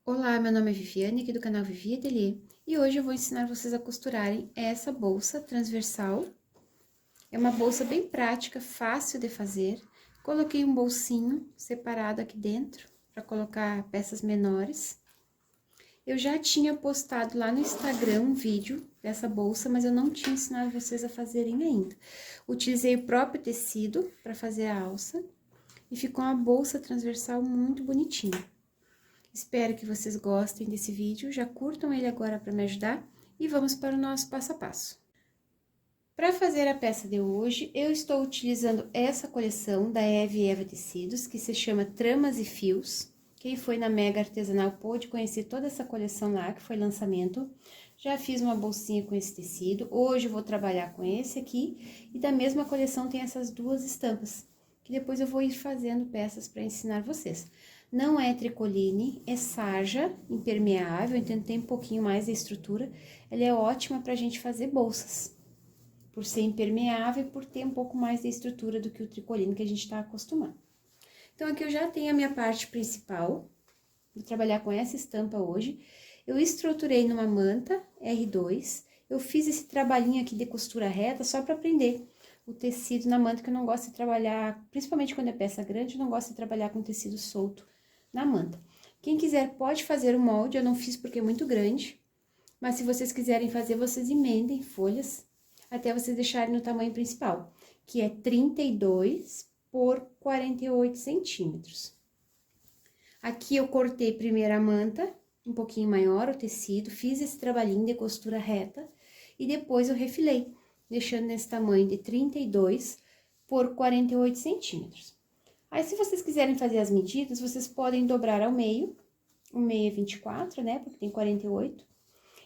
Olá, meu nome é Viviane, aqui do canal Vivi Ateliê, e hoje eu vou ensinar vocês a costurarem essa bolsa transversal. É uma bolsa bem prática, fácil de fazer. Coloquei um bolsinho separado aqui dentro, para colocar peças menores. Eu já tinha postado lá no Instagram um vídeo dessa bolsa, mas eu não tinha ensinado vocês a fazerem ainda. Utilizei o próprio tecido para fazer a alça, e ficou uma bolsa transversal muito bonitinha. Espero que vocês gostem desse vídeo, já curtam ele agora para me ajudar e vamos para o nosso passo a passo. Para fazer a peça de hoje, eu estou utilizando essa coleção da Eva Tecidos, que se chama Tramas e Fios. Quem foi na Mega Artesanal pôde conhecer toda essa coleção lá, que foi lançamento. Já fiz uma bolsinha com esse tecido, hoje eu vou trabalhar com esse aqui. E da mesma coleção tem essas duas estampas, que depois eu vou ir fazendo peças para ensinar vocês. Não é tricoline, é sarja impermeável, então tem um pouquinho mais de estrutura. Ela é ótima pra gente fazer bolsas, por ser impermeável e por ter um pouco mais de estrutura do que o tricoline que a gente tá acostumado. Então, aqui eu já tenho a minha parte principal, vou trabalhar com essa estampa hoje. Eu estruturei numa manta R2, eu fiz esse trabalhinho aqui de costura reta só pra aprender o tecido na manta, que eu não gosto de trabalhar, principalmente quando é peça grande, eu não gosto de trabalhar com tecido solto na manta. Quem quiser pode fazer o molde, eu não fiz porque é muito grande, mas se vocês quiserem fazer, vocês emendem folhas até vocês deixarem no tamanho principal, que é 32 por 48 centímetros. Aqui eu cortei primeiro a manta, um pouquinho maior o tecido, fiz esse trabalhinho de costura reta e depois eu refilei, deixando nesse tamanho de 32 por 48 centímetros. Aí, se vocês quiserem fazer as medidas, vocês podem dobrar ao meio, o meio é 24, né, porque tem 48,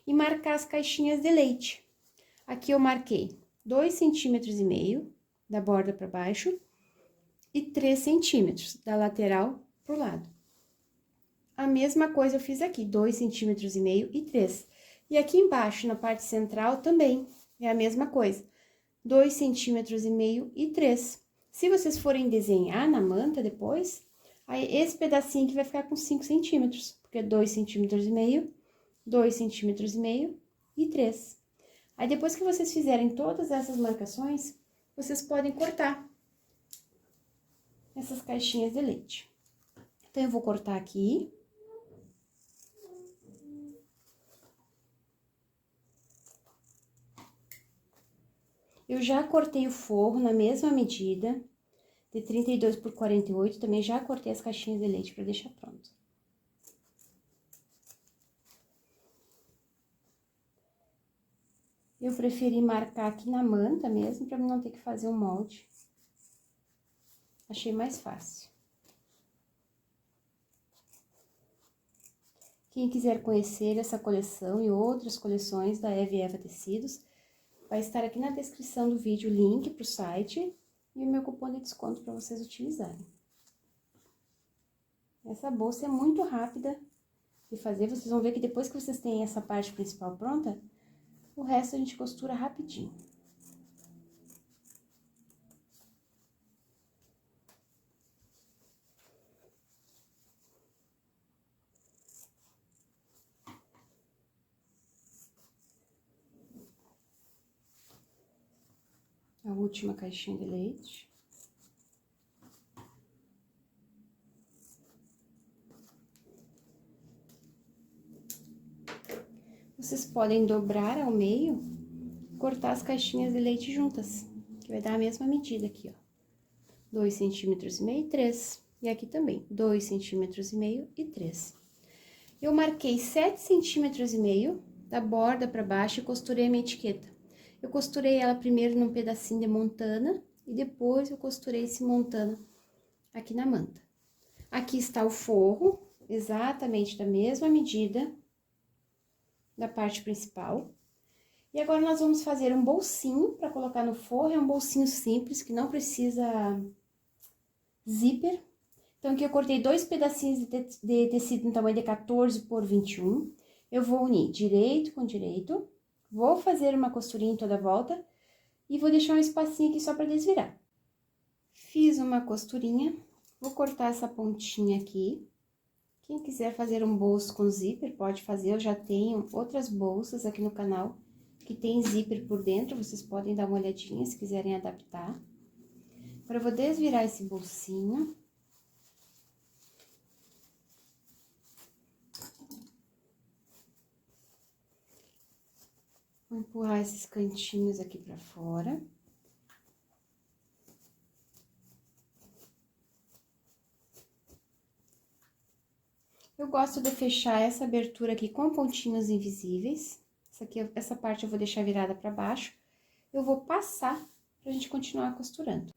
e marcar as caixinhas de leite. Aqui eu marquei 2,5 centímetros da borda para baixo e 3 centímetros da lateral pro lado. A mesma coisa eu fiz aqui, 2,5 centímetros e 3. E aqui embaixo, na parte central, também é a mesma coisa, 2,5 centímetros e 3. Se vocês forem desenhar na manta depois, aí esse pedacinho aqui vai ficar com 5 centímetros, porque é 2,5 centímetros, 2,5 centímetros e 3. Aí depois que vocês fizerem todas essas marcações, vocês podem cortar essas caixinhas de leite. Então, eu vou cortar aqui. Eu já cortei o forro na mesma medida, de 32 por 48, também já cortei as caixinhas de leite para deixar pronto. Eu preferi marcar aqui na manta mesmo, para não ter que fazer um molde. Achei mais fácil. Quem quiser conhecer essa coleção e outras coleções da Eva Tecidos, vai estar aqui na descrição do vídeo o link para o site e o meu cupom de desconto para vocês utilizarem. Essa bolsa é muito rápida de fazer, vocês vão ver que depois que vocês têm essa parte principal pronta, o resto a gente costura rapidinho. A última caixinha de leite. Vocês podem dobrar ao meio, cortar as caixinhas de leite juntas, que vai dar a mesma medida aqui, ó. 2,5 centímetros e 3. E aqui também, 2,5 centímetros e 3. Eu marquei 7,5 centímetros da borda para baixo e costurei a minha etiqueta. Eu costurei ela primeiro num pedacinho de montana e depois eu costurei esse montana aqui na manta. Aqui está o forro, exatamente da mesma medida da parte principal. E agora, nós vamos fazer um bolsinho para colocar no forro, é um bolsinho simples, que não precisa zíper. Então, aqui eu cortei 2 pedacinhos de tecido no tamanho de 14 por 21. Eu vou unir direito com direito, vou fazer uma costurinha em toda a volta e vou deixar um espacinho aqui só para desvirar. Fiz uma costurinha, vou cortar essa pontinha aqui, Quem quiser fazer um bolso com zíper, pode fazer. Eu já tenho outras bolsas aqui no canal que tem zíper por dentro, vocês podem dar uma olhadinha se quiserem adaptar. Agora, eu vou desvirar esse bolsinho. Vou empurrar esses cantinhos aqui pra fora. Eu gosto de fechar essa abertura aqui com pontinhos invisíveis. Essa parte eu vou deixar virada pra baixo. Eu vou passar pra gente continuar costurando.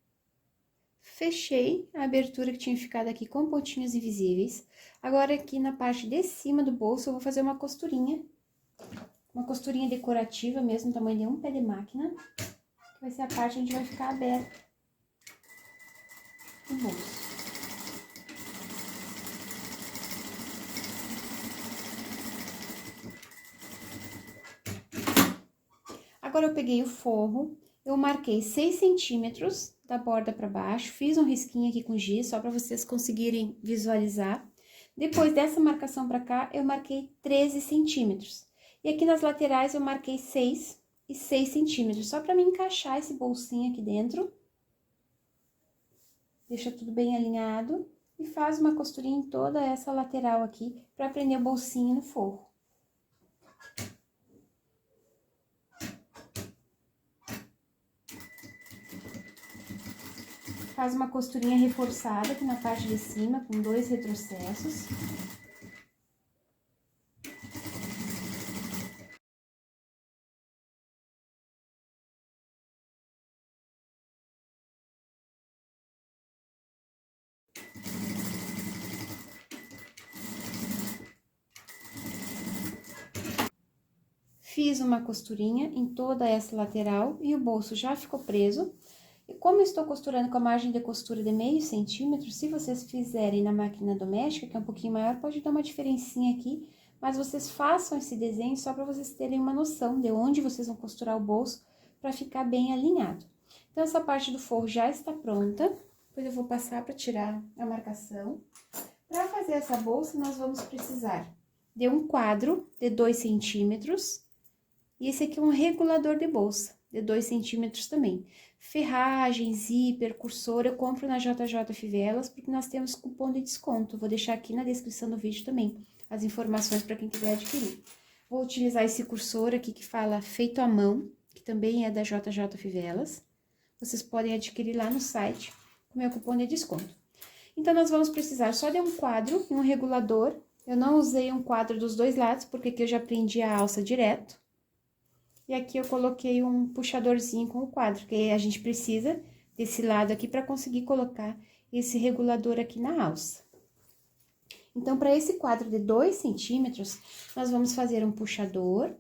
Fechei a abertura que tinha ficado aqui com pontinhos invisíveis. Agora, aqui na parte de cima do bolso, eu vou fazer uma costurinha decorativa mesmo, tamanho de um pé de máquina. Que vai ser a parte onde vai ficar aberta o bolso. Agora, eu peguei o forro, eu marquei 6 centímetros da borda para baixo, fiz um risquinho aqui com giz, só para vocês conseguirem visualizar. Depois dessa marcação para cá, eu marquei 13 centímetros. E aqui nas laterais, eu marquei 6 e 6 centímetros, só para me encaixar esse bolsinho aqui dentro. Deixa tudo bem alinhado e faz uma costurinha em toda essa lateral aqui, para prender o bolsinho no forro. Faz uma costurinha reforçada aqui na parte de cima, com 2 retrocessos. Fiz uma costurinha em toda essa lateral e o bolso já ficou preso. E como eu estou costurando com a margem de costura de meio centímetro, se vocês fizerem na máquina doméstica, que é um pouquinho maior, pode dar uma diferencinha aqui, mas vocês façam esse desenho só para vocês terem uma noção de onde vocês vão costurar o bolso para ficar bem alinhado. Então, essa parte do forro já está pronta, depois eu vou passar para tirar a marcação. Para fazer essa bolsa, nós vamos precisar de um quadro de 2 centímetros, e esse aqui é um regulador de bolsa, de 2 centímetros também. Ferragem, zíper, cursor, eu compro na JJ Fivelas, porque nós temos cupom de desconto. Vou deixar aqui na descrição do vídeo também as informações para quem quiser adquirir. Vou utilizar esse cursor aqui que fala feito à mão, que também é da JJ Fivelas. Vocês podem adquirir lá no site com meu cupom de desconto. Então, nós vamos precisar só de um quadro e um regulador. Eu não usei um quadro dos dois lados, porque aqui eu já prendi a alça direto. E aqui eu coloquei um puxadorzinho com o quadro, que a gente precisa desse lado aqui para conseguir colocar esse regulador aqui na alça. Então, para esse quadro de 2 centímetros, nós vamos fazer um puxador.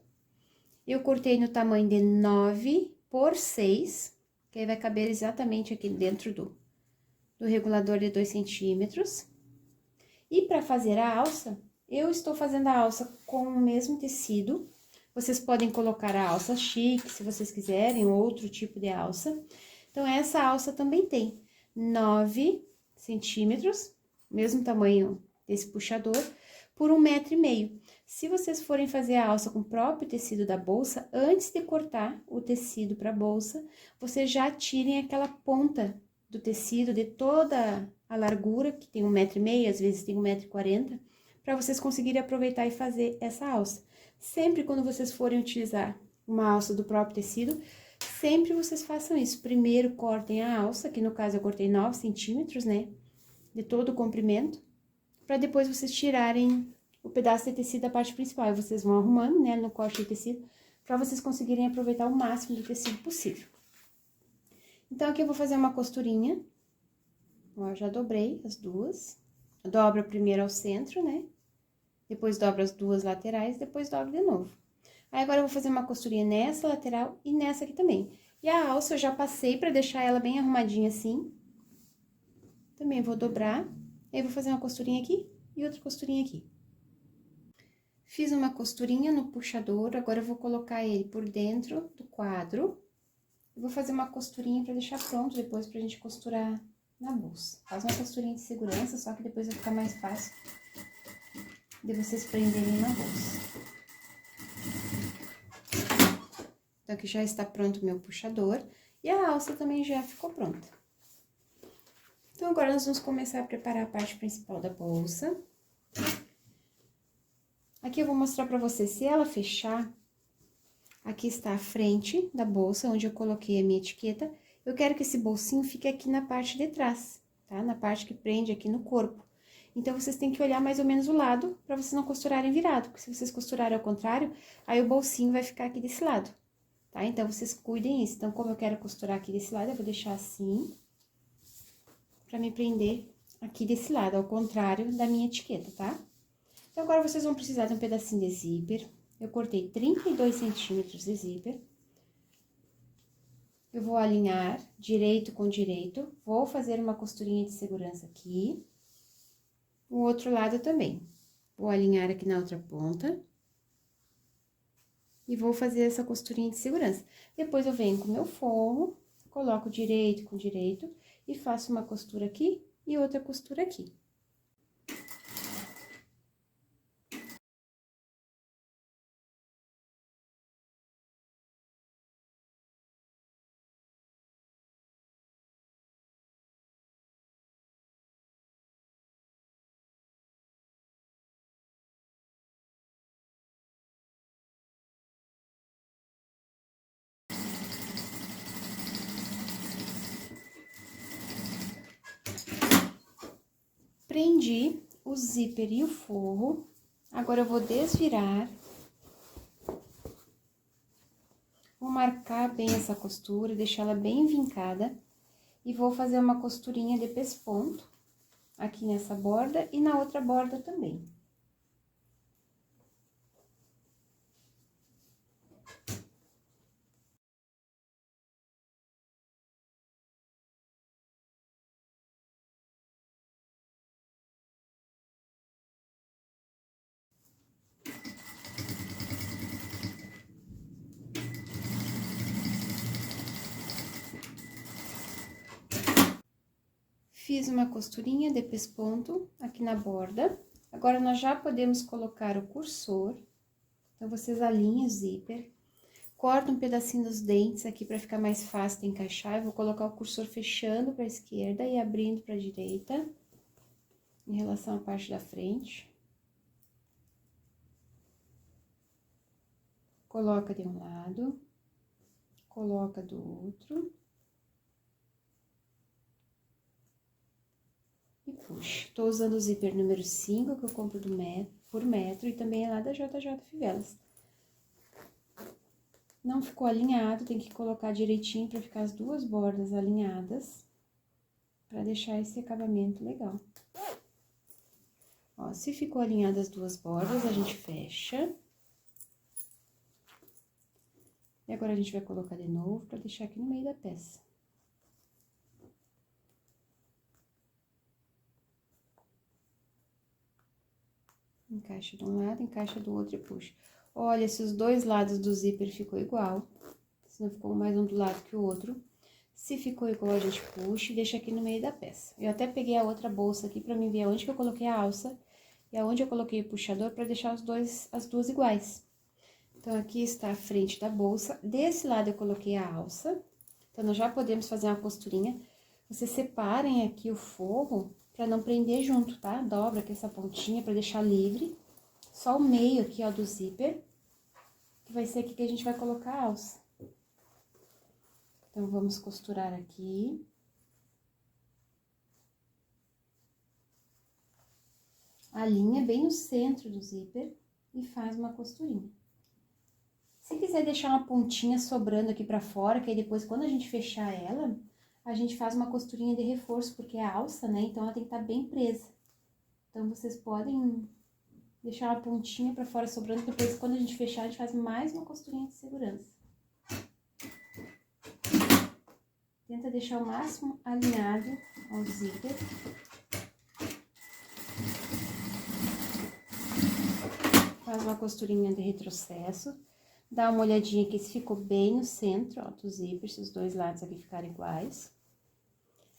Eu cortei no tamanho de 9 por 6, que aí vai caber exatamente aqui dentro do regulador de 2 centímetros. E para fazer a alça, eu estou fazendo a alça com o mesmo tecido. Vocês podem colocar a alça chique, se vocês quiserem, outro tipo de alça. Então, essa alça também tem 9 centímetros, mesmo tamanho desse puxador, por 1,5 m. Se vocês forem fazer a alça com o próprio tecido da bolsa, antes de cortar o tecido para a bolsa, vocês já tirem aquela ponta do tecido de toda a largura, que tem 1,5 m, às vezes tem 1,40 m, para vocês conseguirem aproveitar e fazer essa alça. Sempre quando vocês forem utilizar uma alça do próprio tecido, sempre vocês façam isso. Primeiro cortem a alça, que no caso eu cortei 9 centímetros, né, de todo o comprimento, para depois vocês tirarem o pedaço de tecido da parte principal. E vocês vão arrumando, né, no corte de tecido, para vocês conseguirem aproveitar o máximo do tecido possível. Então, aqui eu vou fazer uma costurinha. Ó, já dobrei as duas. Dobra primeiro ao centro, né? Depois dobra as duas laterais, depois dobra de novo. Aí, agora eu vou fazer uma costurinha nessa lateral e nessa aqui também. E a alça eu já passei pra deixar ela bem arrumadinha assim. Também vou dobrar. Aí, vou fazer uma costurinha aqui e outra costurinha aqui. Fiz uma costurinha no puxador, agora eu vou colocar ele por dentro do quadro. Eu vou fazer uma costurinha pra deixar pronto depois pra gente costurar na bolsa. Faz uma costurinha de segurança, só que depois vai ficar mais fácil de vocês prenderem na bolsa. Então, aqui já está pronto o meu puxador e a alça também já ficou pronta. Então, agora nós vamos começar a preparar a parte principal da bolsa. Aqui eu vou mostrar pra você, se ela fechar, aqui está a frente da bolsa, onde eu coloquei a minha etiqueta. Eu quero que esse bolsinho fique aqui na parte de trás, tá? Na parte que prende aqui no corpo. Então, vocês têm que olhar mais ou menos o lado, pra vocês não costurarem virado, porque se vocês costurarem ao contrário, aí o bolsinho vai ficar aqui desse lado, tá? Então, vocês cuidem isso. Então, como eu quero costurar aqui desse lado, eu vou deixar assim, pra me prender aqui desse lado, ao contrário da minha etiqueta, tá? Então, agora vocês vão precisar de um pedacinho de zíper. Eu cortei 32 centímetros de zíper. Eu vou alinhar direito com direito. Vou fazer uma costurinha de segurança aqui. O outro lado também. Vou alinhar aqui na outra ponta. E vou fazer essa costurinha de segurança. Depois, eu venho com o meu forro, coloco direito com direito e faço uma costura aqui e outra costura aqui. Prendi o zíper e o forro. Agora, eu vou desvirar. Vou marcar bem essa costura, deixar ela bem vincada. E vou fazer uma costurinha de pesponto aqui nessa borda e na outra borda também. Fiz uma costurinha de pesponto aqui na borda. Agora, nós já podemos colocar o cursor. Então, vocês alinham o zíper. Corta um pedacinho dos dentes aqui para ficar mais fácil de encaixar. Eu vou colocar o cursor fechando para a esquerda e abrindo para a direita, em relação à parte da frente. Coloca de um lado, coloca do outro. E puxa. Tô usando o zíper número 5, que eu compro por metro, e também é lá da JJ Fivelas. Não ficou alinhado, tem que colocar direitinho pra ficar as duas bordas alinhadas, pra deixar esse acabamento legal. Ó, se ficou alinhado as duas bordas, a gente fecha. E agora, a gente vai colocar de novo pra deixar aqui no meio da peça. Encaixa de um lado, encaixa do outro e puxa. Olha, se os dois lados do zíper ficou igual, se não ficou mais um do lado que o outro. Se ficou igual, a gente puxa e deixa aqui no meio da peça. Eu até peguei a outra bolsa aqui pra mim ver aonde que eu coloquei a alça e aonde eu coloquei o puxador pra deixar as duas iguais. Então, aqui está a frente da bolsa. Desse lado eu coloquei a alça. Então, nós já podemos fazer uma costurinha. Vocês separem aqui o forro pra não prender junto, tá? Dobra aqui essa pontinha pra deixar livre. Só o meio aqui, ó, do zíper, que vai ser aqui que a gente vai colocar a alça. Então, vamos costurar aqui. Alinha bem no centro do zíper e faz uma costurinha. Se quiser deixar uma pontinha sobrando aqui pra fora, que aí depois, quando a gente fechar ela, a gente faz uma costurinha de reforço, porque é alça, né? Então, ela tem que estar bem presa. Então, vocês podem deixar uma pontinha pra fora sobrando, depois, quando a gente fechar, a gente faz mais uma costurinha de segurança. Tenta deixar o máximo alinhado ao zíper. Faz uma costurinha de retrocesso. Dá uma olhadinha aqui se ficou bem no centro, ó, do zíper, se os dois lados aqui ficarem iguais.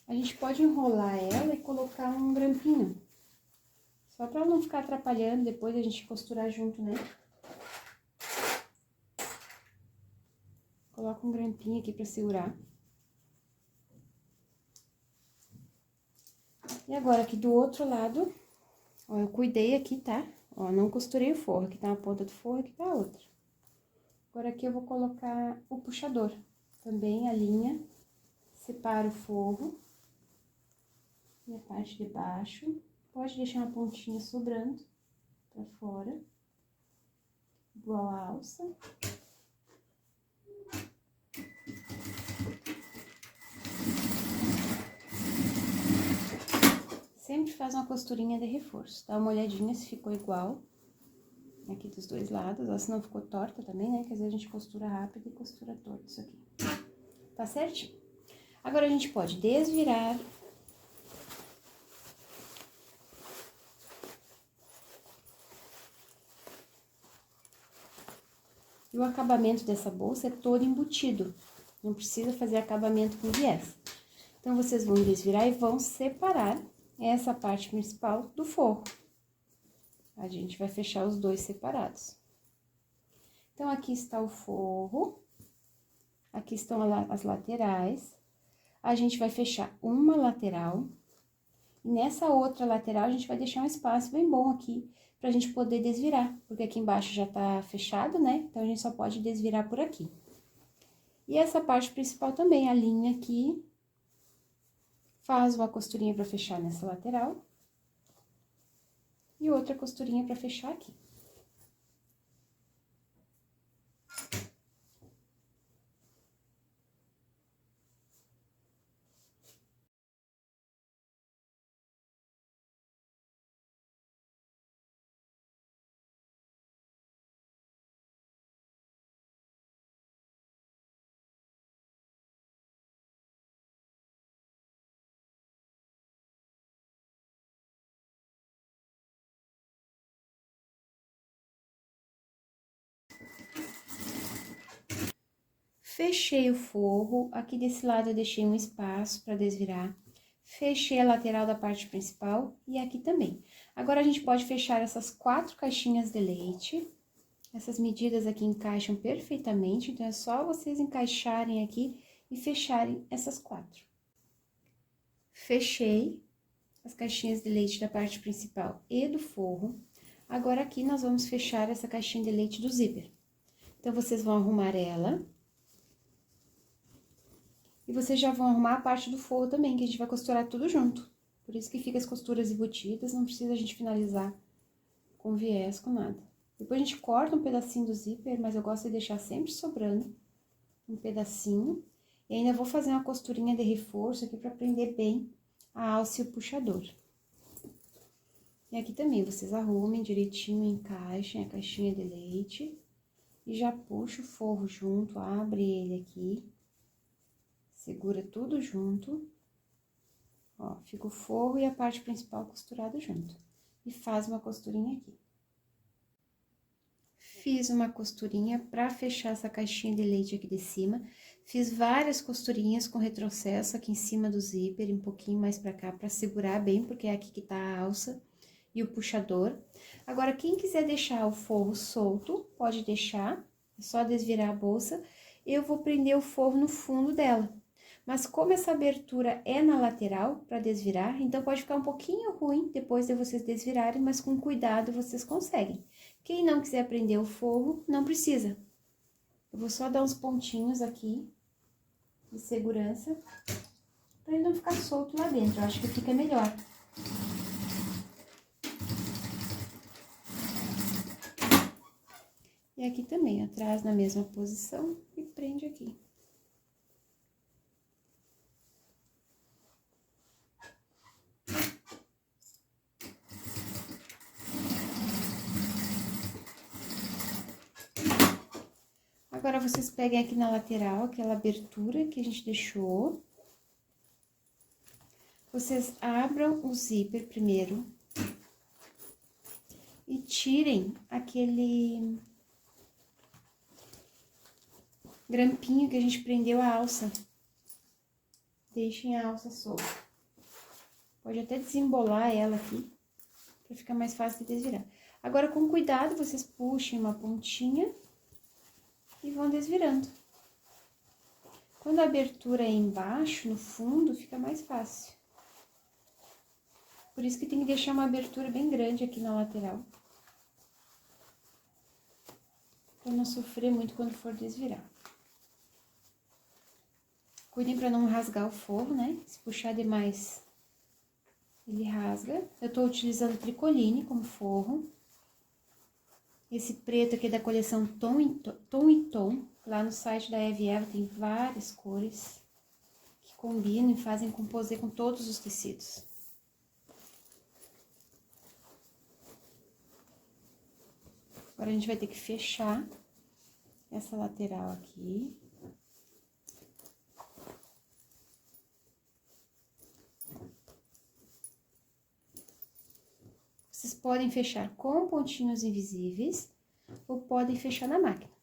A gente pode enrolar ela e colocar um grampinho. Só pra não ficar atrapalhando depois a gente costurar junto, né? Coloca um grampinho aqui pra segurar. E agora, aqui do outro lado, ó, eu cuidei aqui, tá? Ó, não costurei o forro. Aqui tá uma ponta do forro, aqui tá a outra. Agora, aqui eu vou colocar o puxador. Também a linha, separo o forro e a parte de baixo. Pode deixar uma pontinha sobrando pra fora, igual a alça. Sempre faz uma costurinha de reforço. Dá uma olhadinha se ficou igual. Aqui dos dois lados, ó, se não ficou torta também, né? Que às vezes a gente costura rápido e costura torto isso aqui. Tá certinho? Agora, a gente pode desvirar. E o acabamento dessa bolsa é todo embutido. Não precisa fazer acabamento com viés. Então, vocês vão desvirar e vão separar essa parte principal do forro. A gente vai fechar os dois separados. Então, aqui está o forro. Aqui estão as laterais. A gente vai fechar uma lateral. E nessa outra lateral, a gente vai deixar um espaço bem bom aqui, pra gente poder desvirar. Porque aqui embaixo já tá fechado, né? Então, a gente só pode desvirar por aqui. E essa parte principal também, a linha aqui. Faz uma costurinha pra fechar nessa lateral. E outra costurinha pra fechar aqui. Fechei o forro, aqui desse lado eu deixei um espaço para desvirar. Fechei a lateral da parte principal e aqui também. Agora, a gente pode fechar essas 4 caixinhas de leite. Essas medidas aqui encaixam perfeitamente, então é só vocês encaixarem aqui e fecharem essas 4. Fechei as caixinhas de leite da parte principal e do forro. Agora, aqui nós vamos fechar essa caixinha de leite do zíper. Então, vocês vão arrumar ela. E vocês já vão arrumar a parte do forro também, que a gente vai costurar tudo junto. Por isso que fica as costuras embutidas, não precisa a gente finalizar com viés, com nada. Depois a gente corta um pedacinho do zíper, mas eu gosto de deixar sempre sobrando um pedacinho. E ainda vou fazer uma costurinha de reforço aqui pra prender bem a alça e o puxador. E aqui também, vocês arrumem direitinho, encaixem a caixinha de leite. E já puxa o forro junto, abre ele aqui. Segura tudo junto, ó, fica o forro e a parte principal costurado junto. E faz uma costurinha aqui. Fiz uma costurinha pra fechar essa caixinha de leite aqui de cima. Fiz várias costurinhas com retrocesso aqui em cima do zíper, um pouquinho mais pra cá, pra segurar bem, porque é aqui que tá a alça e o puxador. Agora, quem quiser deixar o forro solto, pode deixar, é só desvirar a bolsa. Eu vou prender o forro no fundo dela. Mas como essa abertura é na lateral, para desvirar, então pode ficar um pouquinho ruim depois de vocês desvirarem, mas com cuidado vocês conseguem. Quem não quiser prender o forro, não precisa. Eu vou só dar uns pontinhos aqui de segurança, para ele não ficar solto lá dentro, eu acho que fica melhor. E aqui também, atrás na mesma posição e prende aqui. Agora, vocês peguem aqui na lateral, aquela abertura que a gente deixou. Vocês abram o zíper primeiro. E tirem aquele grampinho que a gente prendeu a alça. Deixem a alça solta. Pode até desembolar ela aqui. pra ficar mais fácil de desvirar. Agora, com cuidado, vocês puxem uma pontinha e vão desvirando. Quando a abertura é embaixo, no fundo, fica mais fácil. Por isso que tem que deixar uma abertura bem grande aqui na lateral. Pra não sofrer muito quando for desvirar. Cuidem pra não rasgar o forro, né? Se puxar demais, ele rasga. Eu tô utilizando tricoline como forro. Esse preto aqui é da coleção Tom e Tom. Lá no site da Eve Eva tem várias cores que combinam e fazem composê com todos os tecidos. Agora, a gente vai ter que fechar essa lateral aqui. Vocês podem fechar com pontinhos invisíveis ou podem fechar na máquina.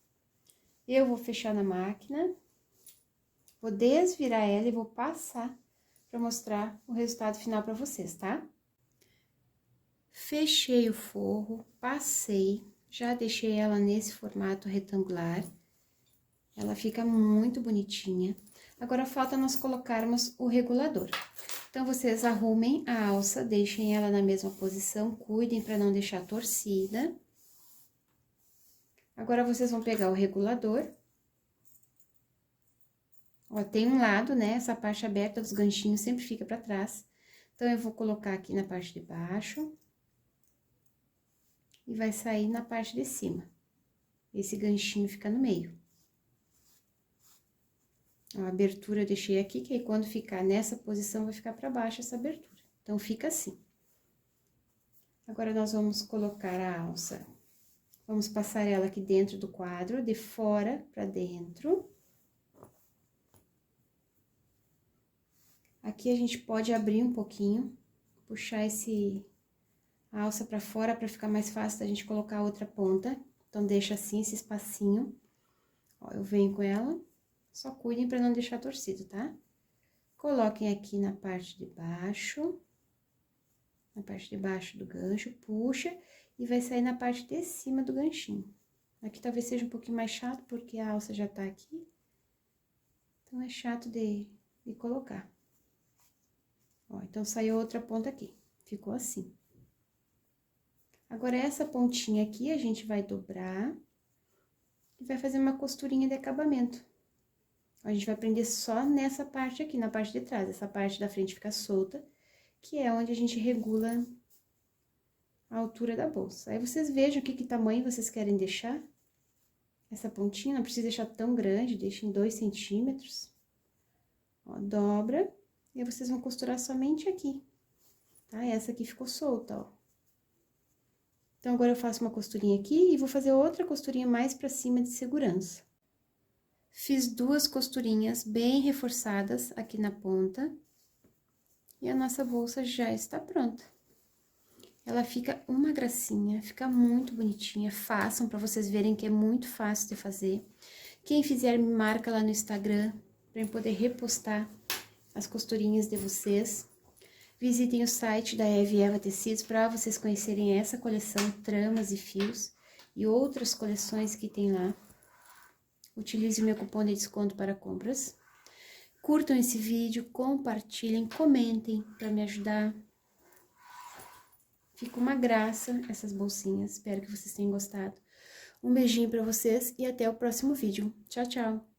Eu vou fechar na máquina, vou desvirar ela e vou passar para mostrar o resultado final para vocês, tá? Fechei o forro, passei, já deixei ela nesse formato retangular. Ela fica muito bonitinha. Agora, falta nós colocarmos o regulador. Então, vocês arrumem a alça, deixem ela na mesma posição, cuidem para não deixar torcida. Agora, vocês vão pegar o regulador. Ó, tem um lado, né? Essa parte aberta dos ganchinhos sempre fica para trás. Então, eu vou colocar aqui na parte de baixo. E vai sair na parte de cima. Esse ganchinho fica no meio. A abertura eu deixei aqui, que aí quando ficar nessa posição, vai ficar para baixo essa abertura. Então, fica assim. Agora, nós vamos colocar a alça. Vamos passar ela aqui dentro do quadro, de fora para dentro. Aqui, a gente pode abrir um pouquinho, puxar a alça para fora, para ficar mais fácil da gente colocar a outra ponta. Então, deixa assim, esse espacinho. Ó, eu venho com ela. Só cuidem para não deixar torcido, tá? Coloquem aqui na parte de baixo do gancho, puxa e vai sair na parte de cima do ganchinho. Aqui talvez seja um pouquinho mais chato, porque a alça já tá aqui. Então, é chato de colocar. Ó, então, saiu outra ponta aqui. Ficou assim. Agora, essa pontinha aqui, a gente vai dobrar e vai fazer uma costurinha de acabamento. A gente vai prender só nessa parte aqui, na parte de trás. Essa parte da frente fica solta, que é onde a gente regula a altura da bolsa. Aí, vocês vejam que tamanho vocês querem deixar. Essa pontinha, não precisa deixar tão grande, deixem 2 centímetros. Ó, dobra, e aí vocês vão costurar somente aqui, tá? Essa aqui ficou solta, ó. Então, agora eu faço uma costurinha aqui e vou fazer outra costurinha mais pra cima de segurança. Fiz 2 costurinhas bem reforçadas aqui na ponta. E a nossa bolsa já está pronta. Ela fica uma gracinha, fica muito bonitinha. Façam para vocês verem que é muito fácil de fazer. Quem fizer, me marca lá no Instagram, para eu poder repostar as costurinhas de vocês. Visitem o site da Eve Eva Tecidos para vocês conhecerem essa coleção, tramas e fios. E outras coleções que tem lá. Utilize o meu cupom de desconto para compras. Curtam esse vídeo, compartilhem, comentem para me ajudar. Fica uma graça essas bolsinhas, espero que vocês tenham gostado. Um beijinho para vocês e até o próximo vídeo. Tchau, tchau!